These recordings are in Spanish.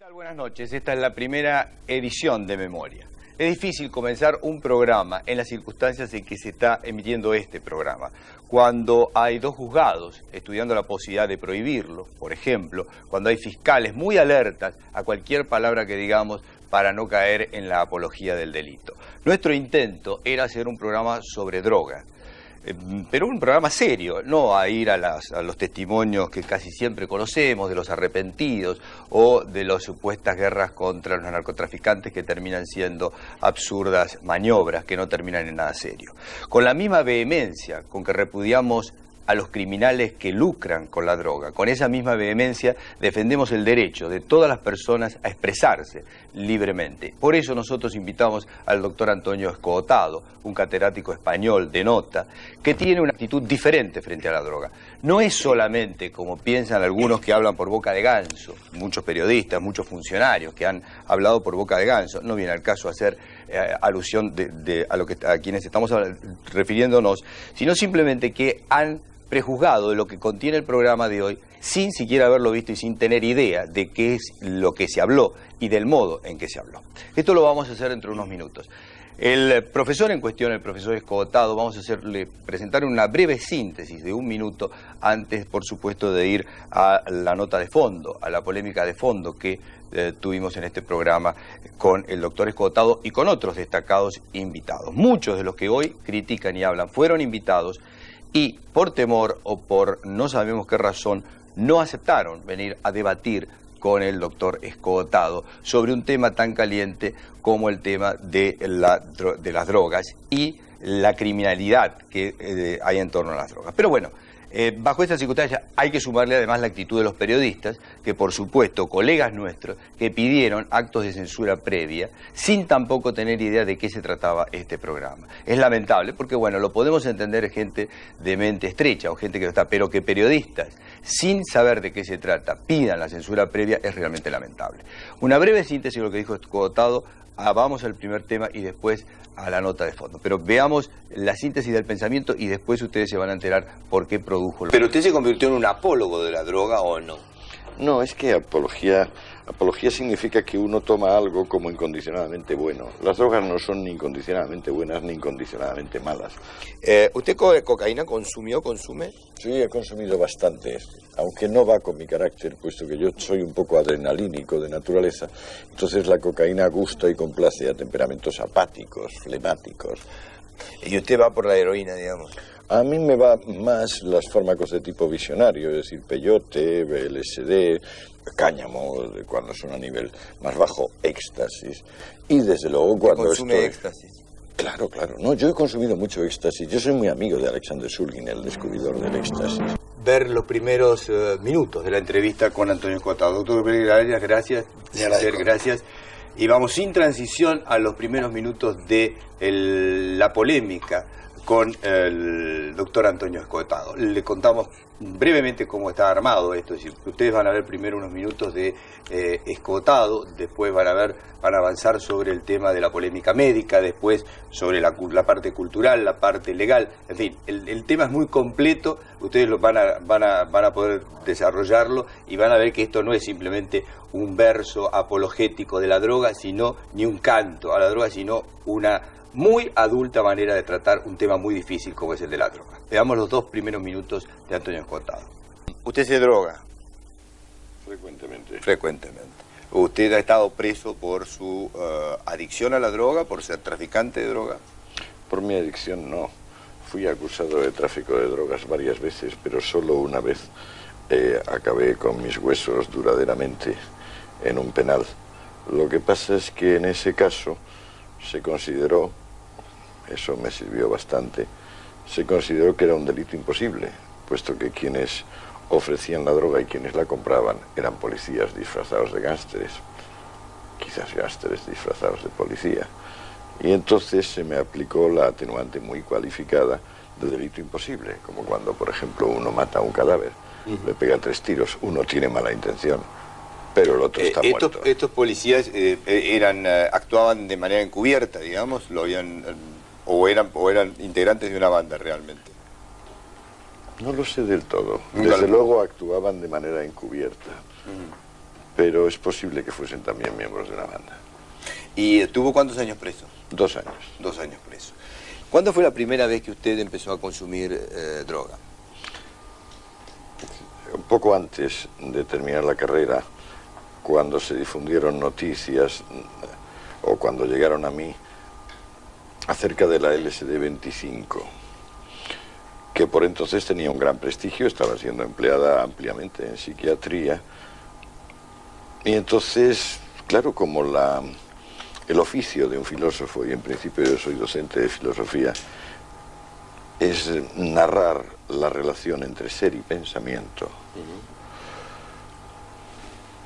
tal? Buenas noches, esta es la primera edición de Memoria. Es difícil comenzar un programa en las circunstancias en que se está emitiendo este programa, cuando hay dos juzgados estudiando la posibilidad de prohibirlo, por ejemplo, cuando hay fiscales muy alertas a cualquier palabra que digamos para no caer en la apología del delito. Nuestro intento era hacer un programa sobre drogas, pero un programa serio, no a ir a los testimonios que casi siempre conocemos, de los arrepentidos o de las supuestas guerras contra los narcotraficantes que terminan siendo absurdas maniobras que no terminan en nada serio. Con la misma vehemencia con que repudiamos a los criminales que lucran con la droga, con esa misma vehemencia defendemos el derecho de todas las personas a expresarse libremente. Por eso nosotros invitamos al doctor Antonio Escotado, un catedrático español de nota, que tiene una actitud diferente frente a la droga. No es solamente, como piensan algunos que hablan por boca de ganso, muchos periodistas, muchos funcionarios que han hablado por boca de ganso, no viene al caso hacer alusión a quienes estamos refiriéndonos, sino simplemente que han prejuzgado de lo que contiene el programa de hoy sin siquiera haberlo visto y sin tener idea de qué es lo que se habló y del modo en que se habló. Esto lo vamos a hacer dentro de unos minutos. El profesor en cuestión, el profesor Escotado, vamos a presentar una breve síntesis de un minuto antes, por supuesto, de ir a la nota de fondo, a la polémica de fondo que tuvimos en este programa con el doctor Escotado y con otros destacados invitados. Muchos de los que hoy critican y hablan fueron invitados y por temor o por no sabemos qué razón no aceptaron venir a debatir con el doctor Escotado sobre un tema tan caliente como el tema de las drogas y la criminalidad que hay en torno a las drogas. Pero bueno, bajo esta circunstancia hay que sumarle además la actitud de los periodistas, que por supuesto, colegas nuestros, que pidieron actos de censura previa, sin tampoco tener idea de qué se trataba este programa. Es lamentable, porque bueno, lo podemos entender gente de mente estrecha o gente que no está, pero que periodistas, sin saber de qué se trata, pidan la censura previa, es realmente lamentable. Una breve síntesis de lo que dijo Escotado. Vamos al primer tema y después a la nota de fondo. Pero veamos la síntesis del pensamiento y después ustedes se van a enterar por qué produjo. ¿Pero usted se convirtió en un apólogo de la droga o no? No, es que apología significa que uno toma algo como incondicionadamente bueno. Las drogas no son ni incondicionadamente buenas ni incondicionadamente malas. ¿Usted cocaína consume? Sí, he consumido bastante, aunque no va con mi carácter, puesto que yo soy un poco adrenalínico de naturaleza. Entonces la cocaína gusta y complace a temperamentos apáticos, flemáticos. ¿Y usted va por la heroína, digamos? A mí me va más las fármacos de tipo visionario, es decir, peyote, LSD, cáñamo, cuando son a nivel más bajo, éxtasis. Y desde luego cuando ¿Consume éxtasis? Claro. No, yo he consumido mucho éxtasis. Yo soy muy amigo de Alexander Shulgin, el descubridor del éxtasis. Ver los primeros minutos de la entrevista con Antonio Escotado. Doctor Pereira, gracias. Gracias. Y vamos sin transición a los primeros minutos de la polémica con el doctor Antonio Escotado. Le contamos brevemente cómo está armado esto. Es decir, ustedes van a ver primero unos minutos de Escotado, después van a avanzar sobre el tema de la polémica médica, después sobre la parte cultural, la parte legal. En fin, el tema es muy completo, ustedes van a poder desarrollarlo y van a ver que esto no es simplemente un verso apologético de la droga, ni un canto a la droga, sino una muy adulta manera de tratar un tema muy difícil como es el de la droga. Veamos los dos primeros minutos de Antonio Escotado. ¿Usted se droga? Frecuentemente. ¿Usted ha estado preso por su adicción a la droga, por ser traficante de droga? Por mi adicción no. Fui acusado de tráfico de drogas varias veces, pero solo una vez acabé con mis huesos duraderamente en un penal. Lo que pasa es que en ese caso se consideró, eso me sirvió bastante, se consideró que era un delito imposible, puesto que quienes ofrecían la droga y quienes la compraban eran policías disfrazados de gángsteres, quizás gángsteres disfrazados de policía. Y entonces se me aplicó la atenuante muy cualificada de delito imposible, como cuando, por ejemplo, uno mata a un cadáver, le pega 3 tiros, uno tiene mala intención, pero el otro está muerto. ¿Estos policías actuaban de manera encubierta, digamos? ¿O eran integrantes de una banda realmente? No lo sé del todo. Desde luego actuaban de manera encubierta. pero es posible que fuesen también miembros de una banda. ¿Y estuvo cuántos años preso? 2 años. 2 años preso. ¿Cuándo fue la primera vez que usted empezó a consumir droga? Un poco antes de terminar la carrera, cuando se difundieron noticias, o cuando llegaron a mí, acerca de la LSD-25, que por entonces tenía un gran prestigio, estaba siendo empleada ampliamente en psiquiatría. Y entonces, claro, como el oficio de un filósofo, y en principio yo soy docente de filosofía, es narrar la relación entre ser y pensamiento,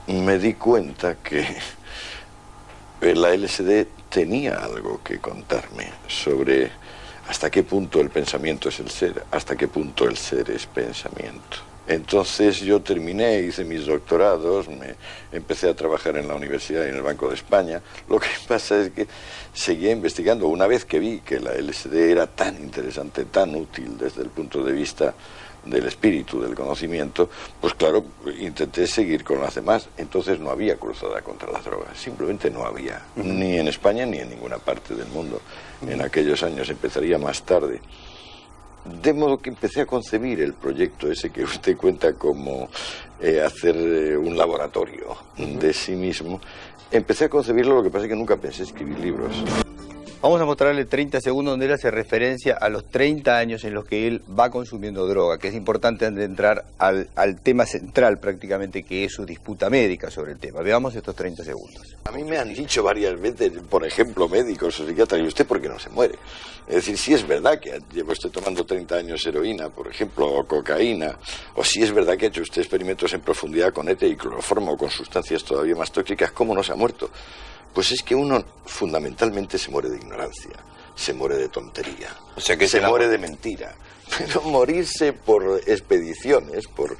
me di cuenta que la LSD tenía algo que contarme sobre hasta qué punto el pensamiento es el ser, hasta qué punto el ser es pensamiento. Entonces yo terminé, hice mis doctorados, empecé a trabajar en la universidad y en el Banco de España. Lo que pasa es que seguía investigando. Una vez que vi que la LSD era tan interesante, tan útil desde el punto de vista del espíritu, del conocimiento, pues claro, intenté seguir con las demás. Entonces no había cruzada contra las drogas, simplemente no había, ni en España ni en ninguna parte del mundo. En aquellos años, empezaría más tarde. De modo que empecé a concebir el proyecto ese que usted cuenta como hacer un laboratorio de sí mismo. Empecé a concebirlo, lo que pasa es que nunca pensé escribir libros. Vamos a mostrarle 30 segundos donde él hace referencia a los 30 años en los que él va consumiendo droga, que es importante antes de entrar al tema central prácticamente, que es su disputa médica sobre el tema. Veamos estos 30 segundos. A mí me han dicho varias veces, por ejemplo, médicos o psiquiatras, ¿y usted por qué no se muere? Es decir, si es verdad que lleva usted tomando 30 años heroína, por ejemplo, o cocaína, o si es verdad que ha hecho usted experimentos en profundidad con éter y cloroformo o con sustancias todavía más tóxicas, ¿cómo no se ha muerto? Pues es que uno fundamentalmente se muere de ignorancia, se muere de tontería, o sea que se muere de mentira. Pero morirse por expediciones, por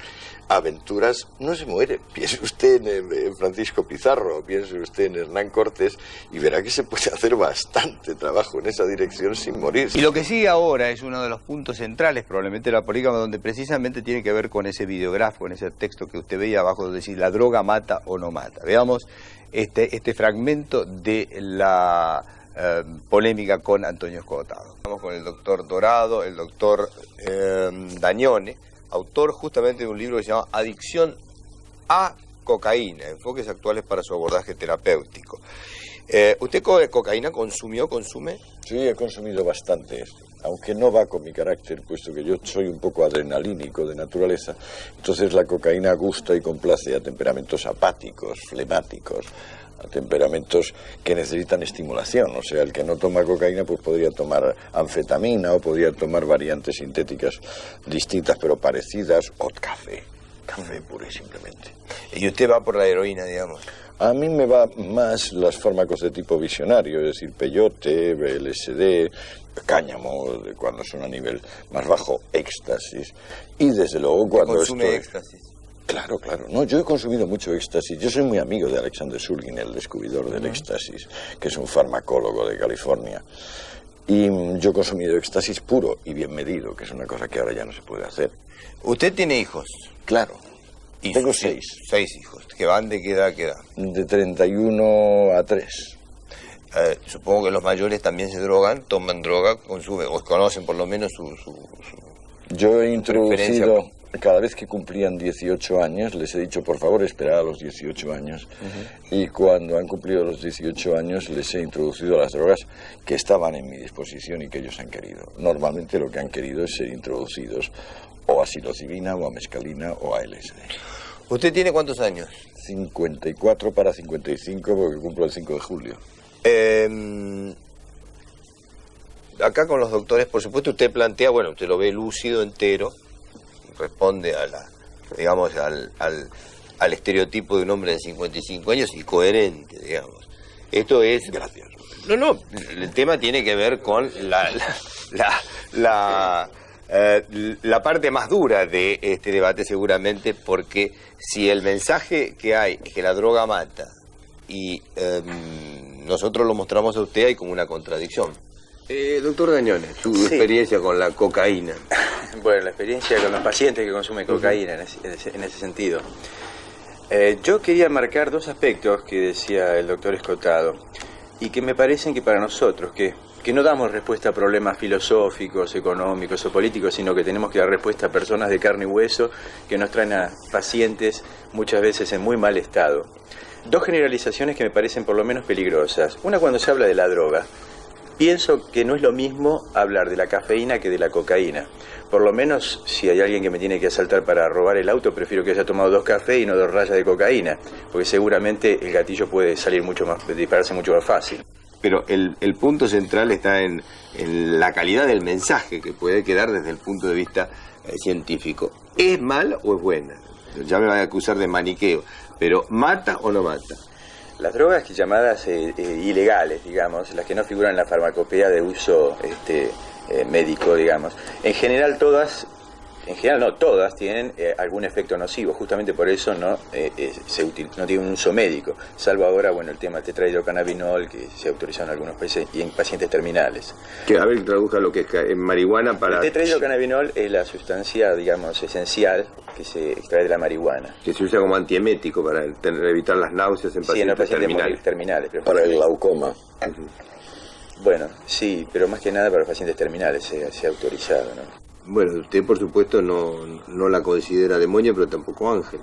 aventuras, no se muere. Piense usted en Francisco Pizarro, piense usted en Hernán Cortés, y verá que se puede hacer bastante trabajo en esa dirección sin morir. Y lo que sigue ahora es uno de los puntos centrales, probablemente de la política, donde precisamente tiene que ver con ese videógrafo, con ese texto que usted veía abajo, donde dice, ¿la droga mata o no mata? Veamos este fragmento de la polémica con Antonio Escotado. Estamos con el doctor Dorado, el doctor Dagnone, autor justamente de un libro que se llama Adicción a cocaína, enfoques actuales para su abordaje terapéutico. ¿Usted cocaína consume? Sí, he consumido bastante, aunque no va con mi carácter, puesto que yo soy un poco adrenalínico de naturaleza. Entonces la cocaína gusta y complace a temperamentos apáticos, flemáticos, a temperamentos que necesitan estimulación. O sea, el que no toma cocaína pues podría tomar anfetamina o podría tomar variantes sintéticas distintas pero parecidas, o café puro y simplemente. ¿Y usted va por la heroína, digamos? A mí me va más los fármacos de tipo visionario, es decir, peyote, LSD, cáñamo, cuando son a nivel más bajo, éxtasis, y desde luego cuando ¿Consume éxtasis? Claro, claro. No, yo he consumido mucho éxtasis. Yo soy muy amigo de Alexander Shulgin, el descubridor del éxtasis, que es un farmacólogo de California. Y yo he consumido éxtasis puro y bien medido, que es una cosa que ahora ya no se puede hacer. ¿Usted tiene hijos? Claro. Tengo 6. 6 hijos. ¿Que van de qué edad a qué edad? De 31 a 3. Supongo que los mayores también se drogan, toman droga, consumen, o conocen por lo menos su Yo he introducido, cada vez que cumplían 18 años, les he dicho, por favor, esperad a los 18 años. Y cuando han cumplido los 18 años, les he introducido las drogas que estaban en mi disposición y que ellos han querido. Normalmente lo que han querido es ser introducidos o a psilocibina, o a mescalina, o a LSD. ¿Usted tiene cuántos años? 54 para 55, porque cumplo el 5 de julio. Acá con los doctores, por supuesto, usted plantea, bueno, usted lo ve lúcido, entero, responde a la, digamos, al estereotipo de un hombre de 55 años y coherente, digamos. Esto es... Gracias. No, el tema tiene que ver con la parte más dura de este debate, seguramente, porque si el mensaje que hay es que la droga mata y nosotros lo mostramos a usted, hay como una contradicción. Doctor Dagnone, su experiencia con la cocaína. Bueno, la experiencia con los pacientes que consumen cocaína en ese sentido. Yo quería marcar dos aspectos que decía el doctor Escotado y que me parecen que para nosotros, que no damos respuesta a problemas filosóficos, económicos o políticos, sino que tenemos que dar respuesta a personas de carne y hueso que nos traen a pacientes muchas veces en muy mal estado. Dos generalizaciones que me parecen por lo menos peligrosas. Una, cuando se habla de la droga. Pienso que no es lo mismo hablar de la cafeína que de la cocaína. Por lo menos, si hay alguien que me tiene que asaltar para robar el auto, prefiero que haya tomado 2 cafés y no 2 rayas de cocaína, porque seguramente el gatillo puede salir dispararse mucho más fácil. Pero el punto central está en la calidad del mensaje que puede quedar desde el punto de vista científico. ¿Es mala o es buena? Ya me van a acusar de maniqueo, pero ¿mata o no mata? Las drogas llamadas ilegales, digamos, las que no figuran en la farmacopea de uso médico, digamos, en general no todas tienen algún efecto nocivo, justamente por eso no tienen un uso médico, salvo ahora, bueno, el tema tetrahidrocannabinol que se autorizó en algunos países y en pacientes terminales. Que, a ver, traduzca lo que es en marihuana para... El tetrahidrocannabinol es la sustancia, digamos, esencial que se extrae de la marihuana. Que se usa como antiemético para evitar las náuseas en pacientes terminales. Para el glaucoma. Bueno, sí, pero más que nada para los pacientes terminales se ha autorizado, ¿no? Bueno, usted por supuesto no la considera demonio, pero tampoco ángel.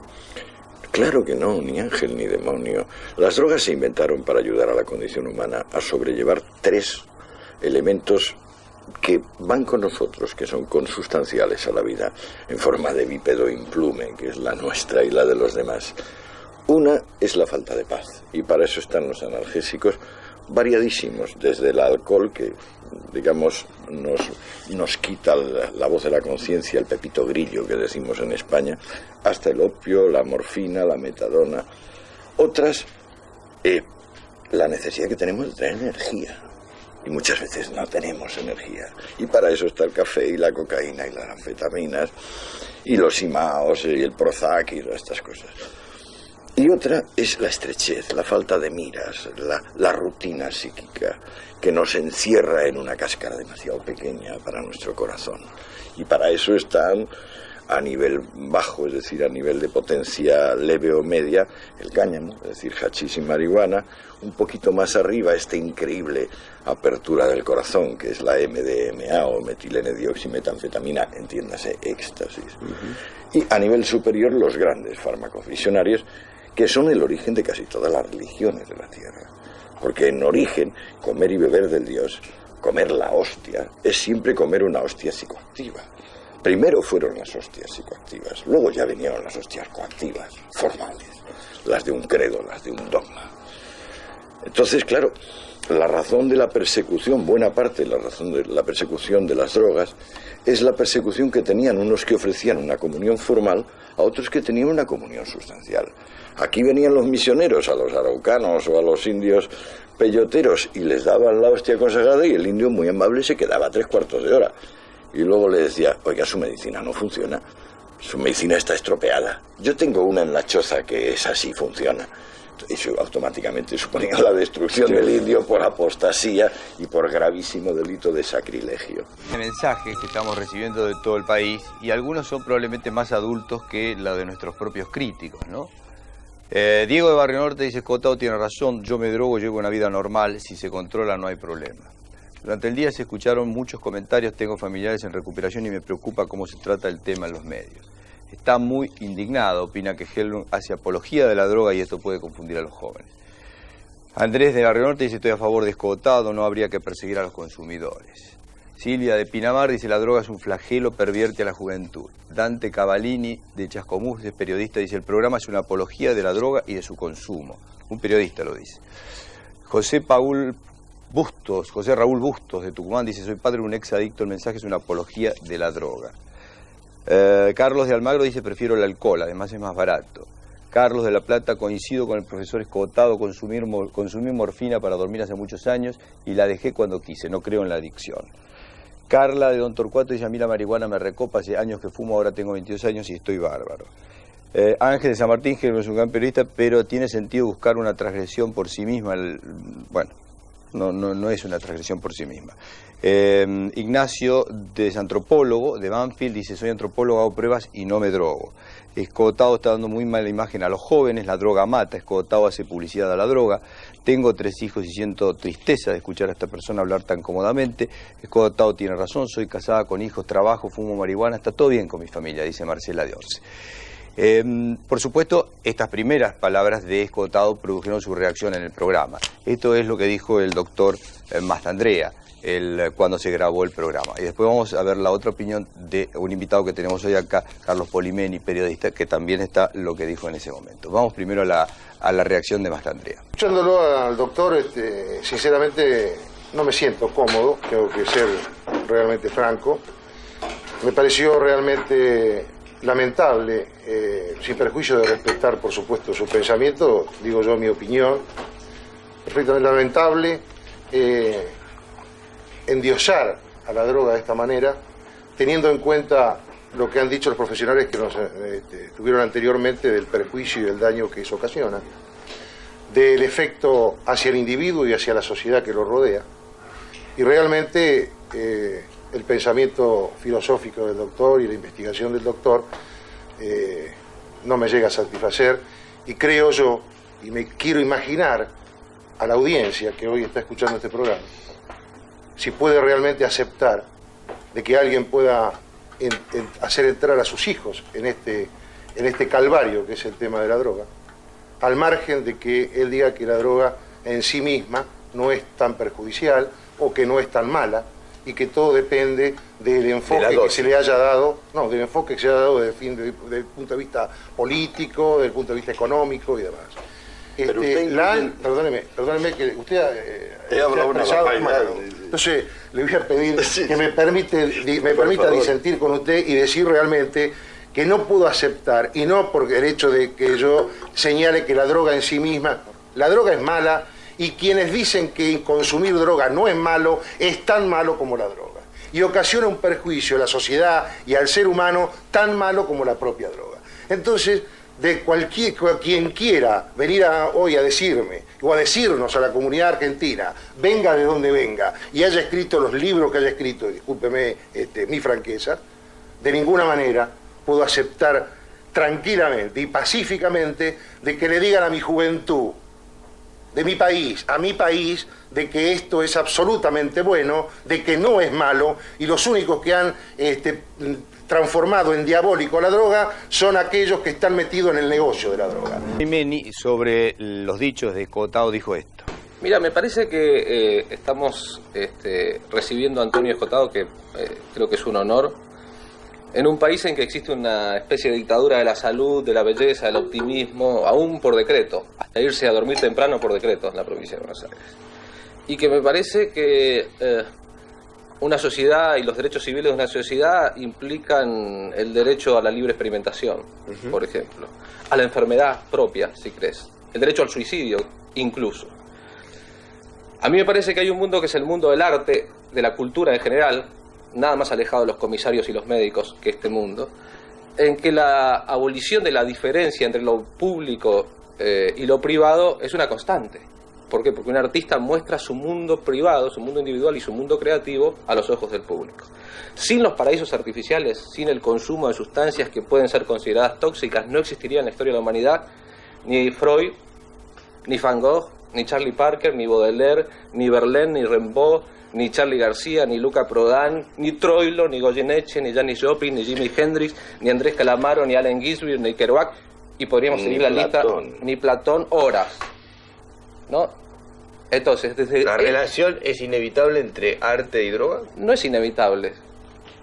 Claro que no, ni ángel ni demonio. Las drogas se inventaron para ayudar a la condición humana a sobrellevar 3 elementos que van con nosotros, que son consustanciales a la vida, en forma de bípedo implume, que es la nuestra y la de los demás. Una es la falta de paz, y para eso están los analgésicos variadísimos, desde el alcohol, que digamos nos quita la voz de la conciencia, el pepito grillo que decimos en España, hasta el opio, la morfina, la metadona. Otras, la necesidad que tenemos de tener energía, y muchas veces no tenemos energía, y para eso está el café y la cocaína y las anfetaminas y los imaos y el Prozac y todas estas cosas. Y otra es la estrechez, la falta de miras, la rutina psíquica que nos encierra en una cáscara demasiado pequeña para nuestro corazón. Y para eso están a nivel bajo, es decir, a nivel de potencia leve o media, el cáñamo, es decir, hachís y marihuana. Un poquito más arriba, esta increíble apertura del corazón, que es la MDMA o metilene-dioximetanfetamina, entiéndase, éxtasis. Y a nivel superior, los grandes fármacos visionarios, que son el origen de casi todas las religiones de la Tierra. Porque en origen, comer y beber del Dios, comer la hostia, es siempre comer una hostia psicoactiva. Primero fueron las hostias psicoactivas, luego ya vinieron las hostias coactivas, formales, las de un credo, las de un dogma. Entonces, claro, la razón de la persecución, buena parte de la razón de la persecución de las drogas, es la persecución que tenían unos que ofrecían una comunión formal a otros que tenían una comunión sustancial. Aquí venían los misioneros, a los araucanos o a los indios peyoteros, y les daban la hostia consagrada, y el indio muy amable se quedaba 3/4 de hora. Y luego le decía, oiga, su medicina no funciona, su medicina está estropeada. Yo tengo una en la choza que es así, funciona. Eso automáticamente suponía la destrucción del indio por apostasía y por gravísimo delito de sacrilegio. Mensajes que estamos recibiendo de todo el país, y algunos son probablemente más adultos que la de nuestros propios críticos, ¿no? Diego de Barrio Norte dice, Escotado tiene razón, yo me drogo, llevo una vida normal, si se controla no hay problema. Durante el día se escucharon muchos comentarios, tengo familiares en recuperación y me preocupa cómo se trata el tema en los medios. Está muy indignado, opina que Helblum hace apología de la droga y esto puede confundir a los jóvenes. Andrés de Barrio Norte dice, estoy a favor de Escotado, no habría que perseguir a los consumidores. Silvia de Pinamar dice, la droga es un flagelo, pervierte a la juventud. Dante Cavallini de Chascomús, es periodista, dice, el programa es una apología de la droga y de su consumo. Un periodista lo dice. José Raúl Bustos de Tucumán dice, soy padre de un ex adicto, el mensaje es una apología de la droga. Carlos de Almagro dice, prefiero el alcohol, además es más barato. Carlos de La Plata, coincido con el profesor Escotado, consumí morfina para dormir hace muchos años y la dejé cuando quise, no creo en la adicción. Carla de Don Torcuato dice, a mí la marihuana me recopa, hace años que fumo, ahora tengo 22 años y estoy bárbaro. Ángel de San Martín, que no es un gran periodista, pero tiene sentido buscar una transgresión por sí misma. Bueno, no es una transgresión por sí misma. Ignacio es antropólogo de Banfield, dice: soy antropólogo, hago pruebas y no me drogo. Escotado está dando muy mala imagen a los jóvenes, la droga mata. Escotado hace publicidad a la droga. Tengo 3 hijos y siento tristeza de escuchar a esta persona hablar tan cómodamente. Escotado tiene razón, soy casada con hijos, trabajo, fumo marihuana, está todo bien con mi familia, dice Marcela de Orce. Por supuesto, estas primeras palabras de Escotado produjeron su reacción en el programa. Esto es lo que dijo el doctor Mastandrea cuando se grabó el programa. Y después vamos a ver la otra opinión de un invitado que tenemos hoy acá, Carlos Polimeni, periodista, que también está lo que dijo en ese momento. Vamos primero a la reacción de Mastandrea. Escuchándolo al doctor, sinceramente no me siento cómodo, tengo que ser realmente franco. Me pareció realmente lamentable, sin perjuicio de respetar, por supuesto, su pensamiento, digo yo mi opinión, perfectamente lamentable, endiosar a la droga de esta manera, teniendo en cuenta lo que han dicho los profesionales que nos tuvieron anteriormente del perjuicio y del daño que eso ocasiona, del efecto hacia el individuo y hacia la sociedad que lo rodea. Y realmente el pensamiento filosófico del doctor y la investigación del doctor no me llega a satisfacer, y creo yo, y me quiero imaginar a la audiencia que hoy está escuchando este programa, si puede realmente aceptar de que alguien pueda hacer entrar a sus hijos en este calvario que es el tema de la droga, al margen de que él diga que la droga en sí misma no es tan perjudicial o que no es tan mala, y que todo depende del enfoque que se le haya dado, del enfoque que se haya dado desde el punto de vista político, desde el punto de vista económico y demás. Perdóneme que usted ha expresado mal. Entonces le voy a pedir que me permita disentir con usted y decir realmente que no puedo aceptar, y no por el hecho de que yo señale que la droga en sí misma, la droga es mala, y quienes dicen que consumir droga no es malo, es tan malo como la droga, y ocasiona un perjuicio a la sociedad y al ser humano tan malo como la propia droga. Entonces, quien quiera venir hoy a decirme, o a decirnos a la comunidad argentina, venga de donde venga, y haya escrito los libros que haya escrito, discúlpeme mi franqueza, de ninguna manera puedo aceptar tranquilamente y pacíficamente de que le digan a mi juventud, de mi país, a mi país, de que esto es absolutamente bueno, de que no es malo, y los únicos que han transformado en diabólico la droga son aquellos que están metidos en el negocio de la droga. Polimeni, sobre los dichos de Escotado, dijo esto. Mira, me parece que estamos recibiendo a Antonio Escotado, que creo que es un honor, en un país en que existe una especie de dictadura de la salud, de la belleza, del optimismo, aún por decreto, hasta irse a dormir temprano por decreto en la provincia de Buenos Aires. Y que me parece que una sociedad y los derechos civiles de una sociedad implican el derecho a la libre experimentación, por ejemplo, a la enfermedad propia, si crees, el derecho al suicidio, incluso. A mí me parece que hay un mundo que es el mundo del arte, de la cultura en general, nada más alejado de los comisarios y los médicos que este mundo, en que la abolición de la diferencia entre lo público y lo privado es una constante. ¿Por qué? Porque un artista muestra su mundo privado, su mundo individual y su mundo creativo a los ojos del público. Sin los paraísos artificiales, sin el consumo de sustancias que pueden ser consideradas tóxicas, no existiría en la historia de la humanidad ni Freud, ni Van Gogh, ni Charlie Parker, ni Baudelaire, ni Verlaine, ni Rimbaud, ni Charlie García, ni Luca Prodan, ni Troilo, ni Goyeneche, ni Janis Joplin, ni Jimi Hendrix, ni Andrés Calamaro, ni Allen Ginsberg, ni Kerouac, y podríamos seguir la lista, ni Platón, horas, ¿no? Entonces, desde ¿la relación es inevitable entre arte y droga? No es inevitable,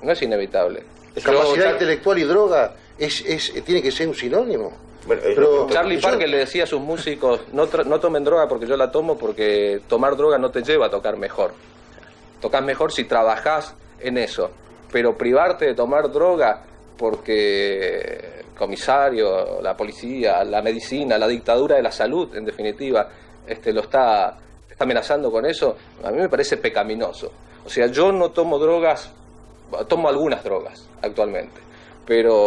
no es inevitable. Capacidad intelectual y droga tiene que ser un sinónimo. Bueno, pero Charlie Parker le decía a sus músicos, no tomen droga porque yo la tomo, porque tomar droga no te lleva a tocar mejor. Tocas mejor si trabajás en eso, pero privarte de tomar droga porque el comisario, la policía, la medicina, la dictadura de la salud, en definitiva, lo está amenazando con eso, a mí me parece pecaminoso. O sea, yo no tomo drogas, tomo algunas drogas actualmente,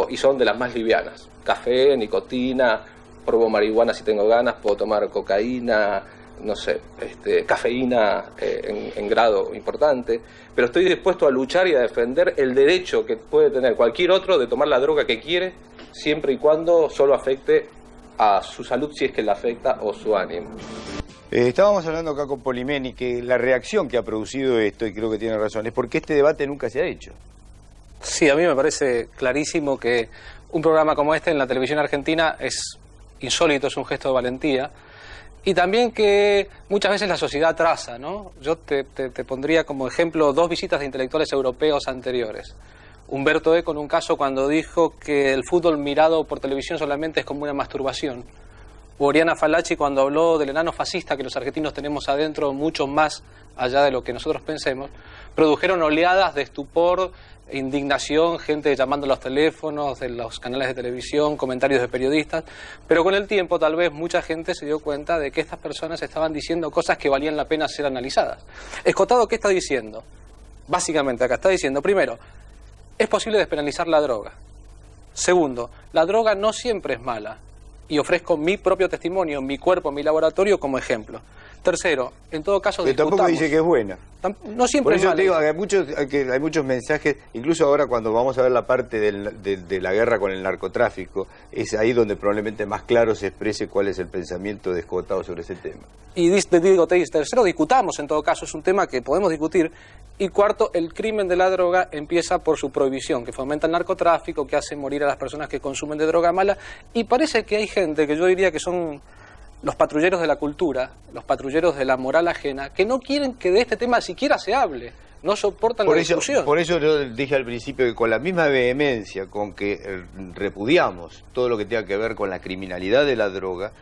y son de las más livianas. Café, nicotina, pruebo marihuana si tengo ganas, puedo tomar cocaína, no sé, cafeína en grado importante, pero estoy dispuesto a luchar y a defender el derecho que puede tener cualquier otro de tomar la droga que quiere, siempre y cuando solo afecte a su salud, si es que la afecta, o su ánimo. Estábamos hablando acá con Polimeni que la reacción que ha producido esto, y creo que tiene razón, es porque este debate nunca se ha hecho. Sí, a mí me parece clarísimo que un programa como este en la televisión argentina es insólito, es un gesto de valentía. Y también que muchas veces la sociedad atrasa, ¿no? Yo te pondría como ejemplo 2 visitas de intelectuales europeos anteriores. Humberto Eco en un caso cuando dijo que el fútbol mirado por televisión solamente es como una masturbación. O Oriana Fallaci cuando habló del enano fascista que los argentinos tenemos adentro mucho más allá de lo que nosotros pensemos. Produjeron oleadas de estupor, indignación, gente llamando a los teléfonos de los canales de televisión, comentarios de periodistas, pero con el tiempo tal vez mucha gente se dio cuenta de que estas personas estaban diciendo cosas que valían la pena ser analizadas. Escotado, ¿qué está diciendo? Básicamente acá está diciendo, primero, es posible despenalizar la droga. Segundo, la droga no siempre es mala, y ofrezco mi propio testimonio, mi cuerpo, mi laboratorio como ejemplo. Tercero, en todo caso pero tampoco dice que es buena. No siempre Por eso es mala. te digo que hay muchos mensajes, incluso ahora cuando vamos a ver la parte de la guerra con el narcotráfico, es ahí donde probablemente más claro se exprese cuál es el pensamiento de Escotado sobre ese tema. Y tercero, discutamos en todo caso, es un tema que podemos discutir. Y cuarto, el crimen de la droga empieza por su prohibición, que fomenta el narcotráfico, que hace morir a las personas que consumen de droga mala. Y parece que hay gente que yo diría que son los patrulleros de la cultura, los patrulleros de la moral ajena, que no quieren que de este tema siquiera se hable, no soportan la discusión. Por eso yo dije al principio que con la misma vehemencia con que repudiamos todo lo que tenga que ver con la criminalidad de la droga,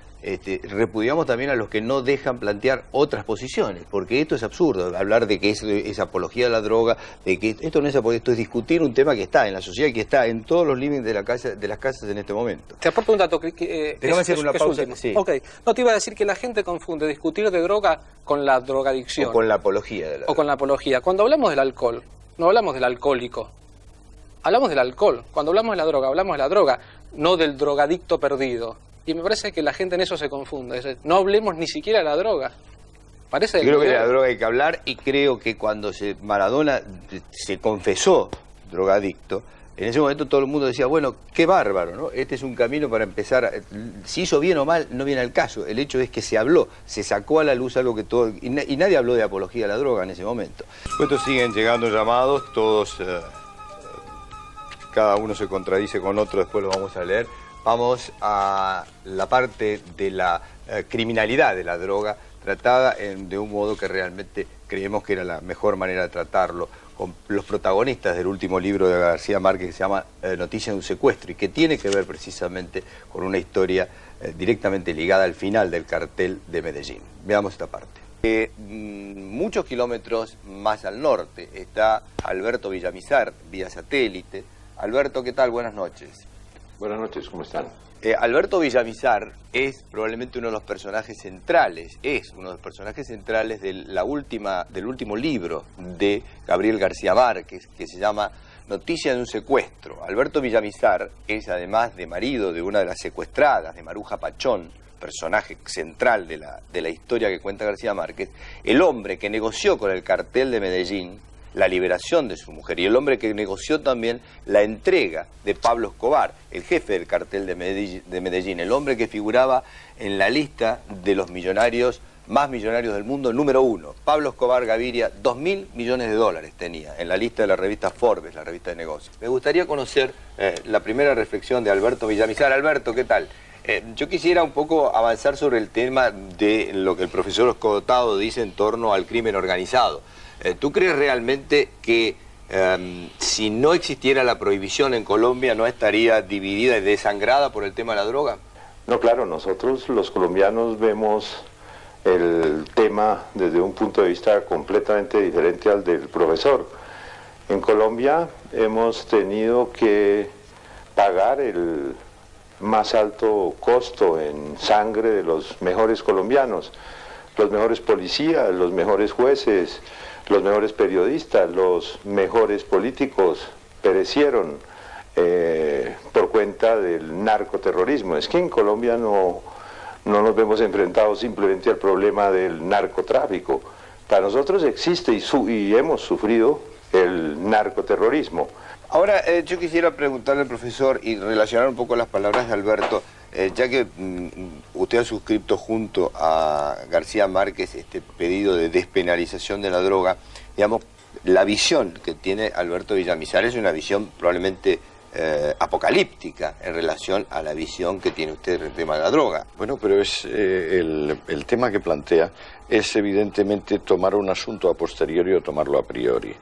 repudiamos también a los que no dejan plantear otras posiciones, porque esto es absurdo, hablar de que es apología de la droga, de que esto no es apología, esto es discutir un tema que está en la sociedad y que está en todos los livings de las casas en este momento. Te aporto un dato Déjame hacer una pausa. Sí. Ok, no te iba a decir que la gente confunde discutir de droga con la drogadicción. O con la apología de la droga. O con la apología. Cuando hablamos del alcohol, no hablamos del alcohólico, hablamos del alcohol. Cuando hablamos de la droga, hablamos de la droga, no del drogadicto perdido. Y me parece que la gente en eso se confunde. No hablemos ni siquiera de la droga. Parece creo que de la droga hay que hablar, y creo que cuando Maradona se confesó drogadicto, en ese momento todo el mundo decía, bueno, qué bárbaro, ¿no? Este es un camino para empezar, si hizo bien o mal, no viene al caso. El hecho es que se habló, se sacó a la luz algo que todo... Y nadie habló de apología a la droga en ese momento. Estos siguen llegando llamados, todos, cada uno se contradice con otro, después lo vamos a leer. Vamos a la parte de la criminalidad de la droga, tratada de un modo que realmente creemos que era la mejor manera de tratarlo, con los protagonistas del último libro de García Márquez que se llama Noticia de un secuestro, y que tiene que ver precisamente con una historia directamente ligada al final del cartel de Medellín. Veamos esta parte. Muchos kilómetros más al norte está Alberto Villamizar, vía satélite. Alberto, ¿qué tal? Buenas noches. Buenas noches, ¿cómo están? Alberto Villamizar es probablemente uno de los personajes centrales, del último libro de Gabriel García Márquez, que se llama Noticia de un secuestro. Alberto Villamizar es, además de marido de una de las secuestradas, de Maruja Pachón, personaje central de la historia que cuenta García Márquez, el hombre que negoció con el cartel de Medellín la liberación de su mujer, y el hombre que negoció también la entrega de Pablo Escobar, el jefe del cartel de Medellín, el hombre que figuraba en la lista de los millonarios más millonarios del mundo, número 1. Pablo Escobar Gaviria, 2.000 millones de dólares tenía en la lista de la revista Forbes, la revista de negocios. Me gustaría conocer la primera reflexión de Alberto Villamizar. Alberto, ¿qué tal? Yo quisiera un poco avanzar sobre el tema de lo que el profesor Escotado dice en torno al crimen organizado. ¿Tú crees realmente que si no existiera la prohibición en Colombia no estaría dividida y desangrada por el tema de la droga? No, claro, nosotros los colombianos vemos el tema desde un punto de vista completamente diferente al del profesor. En Colombia hemos tenido que pagar el más alto costo en sangre de los mejores colombianos, los mejores policías, los mejores jueces, los mejores periodistas, los mejores políticos perecieron por cuenta del narcoterrorismo. Es que en Colombia no no nos vemos enfrentados simplemente al problema del narcotráfico. Para nosotros existe y hemos sufrido el narcoterrorismo. Ahora, yo quisiera preguntarle al profesor y relacionar un poco las palabras de Alberto, ya que usted ha suscrito junto a García Márquez este pedido de despenalización de la droga, digamos, la visión que tiene Alberto Villamizar es una visión probablemente apocalíptica en relación a la visión que tiene usted del tema de la droga. Bueno, pero es el tema que plantea es evidentemente tomar un asunto a posteriori o tomarlo a priori.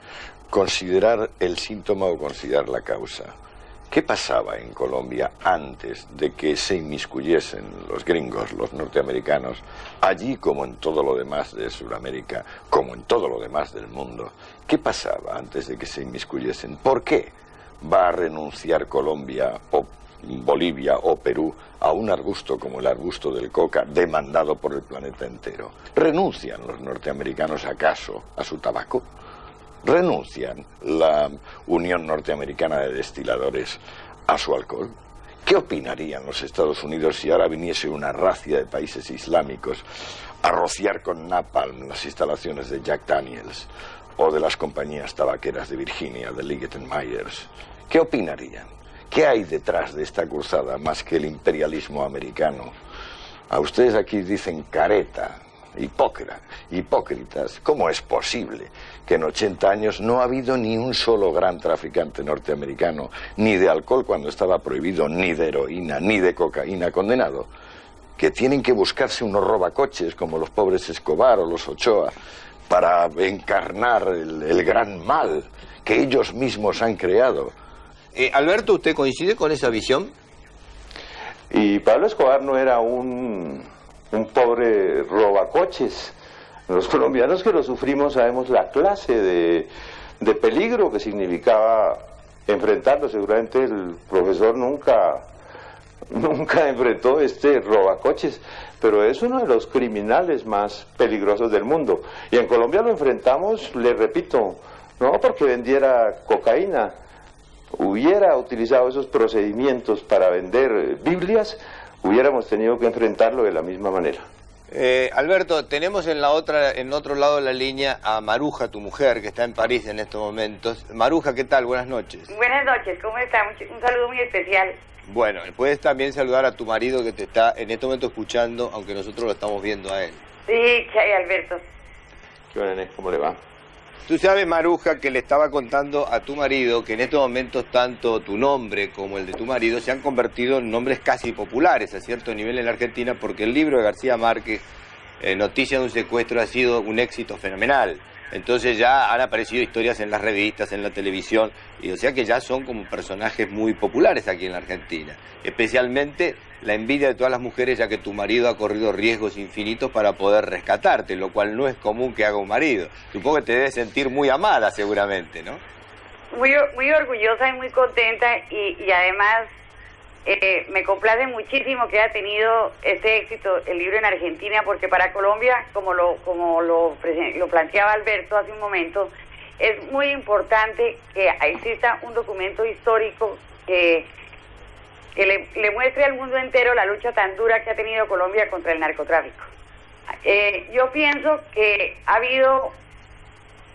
Considerar el síntoma o considerar la causa. ¿Qué pasaba en Colombia antes de que se inmiscuyesen los gringos, los norteamericanos, allí como en todo lo demás de Sudamérica, como en todo lo demás del mundo? ¿Qué pasaba antes de que se inmiscuyesen? ¿Por qué va a renunciar Colombia o Bolivia o Perú a un arbusto como el arbusto del coca demandado por el planeta entero? ¿Renuncian los norteamericanos acaso a su tabaco? ¿Renuncian la Unión Norteamericana de Destiladores a su alcohol? ¿Qué opinarían los Estados Unidos si ahora viniese una racia de países islámicos a rociar con napalm las instalaciones de Jack Daniels o de las compañías tabaqueras de Virginia, de Liggett & Myers? ¿Qué opinarían? ¿Qué hay detrás de esta cruzada más que el imperialismo americano? A ustedes aquí dicen careta, hipócritas. ¿Cómo es posible que en 80 años no ha habido ni un solo gran traficante norteamericano, ni de alcohol cuando estaba prohibido, ni de heroína, ni de cocaína condenado? Que tienen que buscarse unos robacoches como los pobres Escobar o los Ochoa para encarnar el gran mal que ellos mismos han creado. Alberto, ¿usted coincide con esa visión? Y Pablo Escobar no era un pobre robacoches. Los colombianos que lo sufrimos sabemos la clase de peligro que significaba enfrentarlo. Seguramente el profesor nunca enfrentó este robacoches, pero es uno de los criminales más peligrosos del mundo. Y en Colombia lo enfrentamos, le repito, no porque vendiera cocaína, hubiera utilizado esos procedimientos para vender Biblias, hubiéramos tenido que enfrentarlo de la misma manera. Alberto, tenemos en otro lado de la línea a Maruja, tu mujer, que está en París en estos momentos. Maruja, ¿qué tal? Buenas noches. Buenas noches, ¿cómo está? Un saludo muy especial. Bueno, puedes también saludar a tu marido que te está en este momento escuchando, aunque nosotros lo estamos viendo a él. Sí, Alberto. ¿Qué onda, Inés? ¿Cómo le va? Tú sabes, Maruja, que le estaba contando a tu marido que en estos momentos tanto tu nombre como el de tu marido se han convertido en nombres casi populares a cierto nivel en la Argentina, porque el libro de García Márquez, Noticia de un secuestro, ha sido un éxito fenomenal. Entonces ya han aparecido historias en las revistas, en la televisión, y o sea que ya son como personajes muy populares aquí en la Argentina. Especialmente la envidia de todas las mujeres, ya que tu marido ha corrido riesgos infinitos para poder rescatarte, lo cual no es común que haga un marido. Supongo que te debes sentir muy amada seguramente, ¿no? Muy orgullosa y muy contenta, y además me complace muchísimo que haya tenido este éxito el libro en Argentina, porque para Colombia, como lo planteaba Alberto hace un momento, es muy importante que exista un documento histórico que le muestre al mundo entero la lucha tan dura que ha tenido Colombia contra el narcotráfico. Yo pienso que ha habido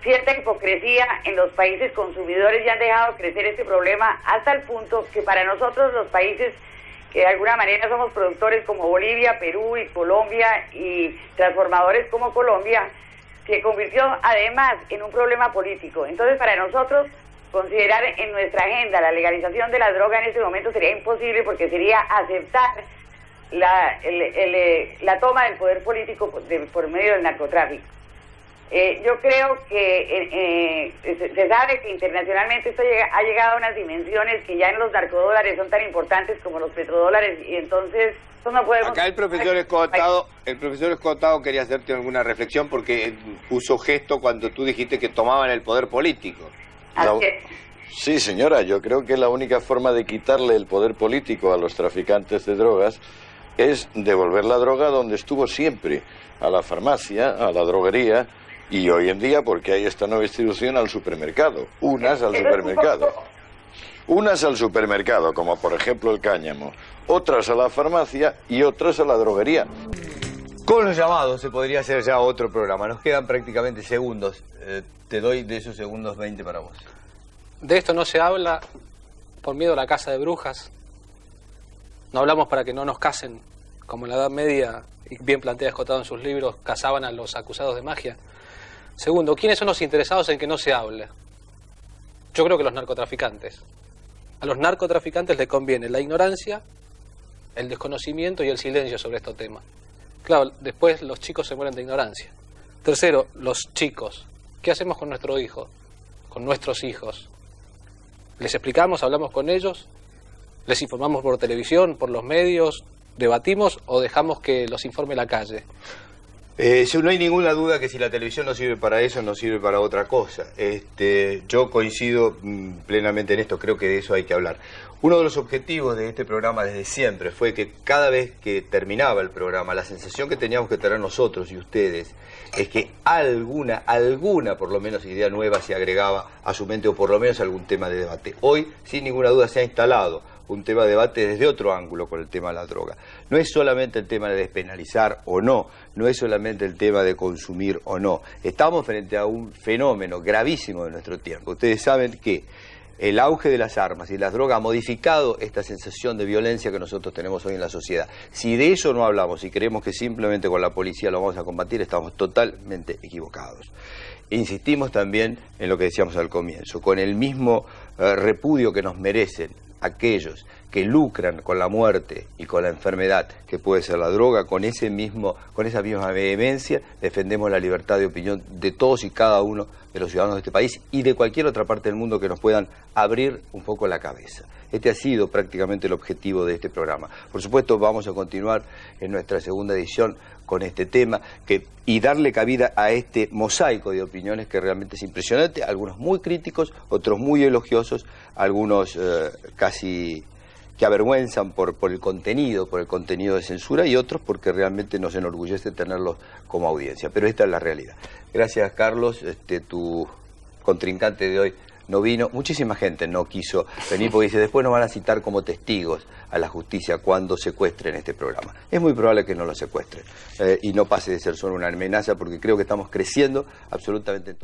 cierta hipocresía en los países consumidores y han dejado crecer este problema hasta el punto que para nosotros los países que de alguna manera somos productores como Bolivia, Perú y Colombia y transformadores como Colombia, se convirtió además en un problema político. Entonces para nosotros considerar en nuestra agenda la legalización de la droga en este momento sería imposible, porque sería aceptar la toma del poder político por medio del narcotráfico. Yo creo que se sabe que internacionalmente esto ha llegado a unas dimensiones que ya en los narcodólares son tan importantes como los petrodólares, y entonces no podemos... Acá el profesor Escotado quería hacerte alguna reflexión, porque puso gesto cuando tú dijiste que tomaban el poder político. Sí, señora, yo creo que la única forma de quitarle el poder político a los traficantes de drogas es devolver la droga donde estuvo siempre, a la farmacia, a la droguería, y hoy en día, porque hay esta nueva institución, al supermercado, unas al supermercado. Unas al supermercado, como por ejemplo el cáñamo, otras a la farmacia y otras a la droguería. Con los llamados se podría hacer ya otro programa. Nos quedan prácticamente segundos. Te doy de esos segundos 20 para vos. De esto no se habla por miedo a la casa de brujas. No hablamos para que no nos casen, como en la Edad Media, y bien plantea Escotado en sus libros, cazaban a los acusados de magia. Segundo, ¿quiénes son los interesados en que no se hable? Yo creo que los narcotraficantes. A los narcotraficantes les conviene la ignorancia, el desconocimiento y el silencio sobre estos temas. Claro, después los chicos se mueren de ignorancia. Tercero, los chicos. ¿Qué hacemos con nuestro hijo? Con nuestros hijos. ¿Les explicamos, hablamos con ellos? ¿Les informamos por televisión, por los medios? ¿Debatimos o dejamos que los informe la calle? No hay ninguna duda que si la televisión no sirve para eso, no sirve para otra cosa. Yo coincido plenamente en esto, creo que de eso hay que hablar. Uno de los objetivos de este programa desde siempre fue que cada vez que terminaba el programa, la sensación que teníamos que tener nosotros y ustedes es que alguna por lo menos idea nueva se agregaba a su mente, o por lo menos algún tema de debate. Hoy, sin ninguna duda, se ha instalado un tema de debate desde otro ángulo con el tema de la droga. No es solamente el tema de despenalizar o no, no es solamente el tema de consumir o no. Estamos frente a un fenómeno gravísimo de nuestro tiempo. Ustedes saben que el auge de las armas y las drogas ha modificado esta sensación de violencia que nosotros tenemos hoy en la sociedad. Si de eso no hablamos y creemos que simplemente con la policía lo vamos a combatir, estamos totalmente equivocados. Insistimos también en lo que decíamos al comienzo, con el mismo repudio que nos merecen aquellos que lucran con la muerte y con la enfermedad que puede ser la droga, con esa misma vehemencia defendemos la libertad de opinión de todos y cada uno de los ciudadanos de este país y de cualquier otra parte del mundo que nos puedan abrir un poco la cabeza. Este ha sido prácticamente el objetivo de este programa. Por supuesto, vamos a continuar en nuestra segunda edición con este tema y darle cabida a este mosaico de opiniones que realmente es impresionante, algunos muy críticos, otros muy elogiosos, algunos casi que avergüenzan por el contenido de censura, y otros porque realmente nos enorgullece tenerlos como audiencia. Pero esta es la realidad. Gracias, Carlos. Tu contrincante de hoy no vino. Muchísima gente no quiso venir porque dice, después nos van a citar como testigos a la justicia cuando secuestren este programa. Es muy probable que no lo secuestren y no pase de ser solo una amenaza, porque creo que estamos creciendo absolutamente en todo.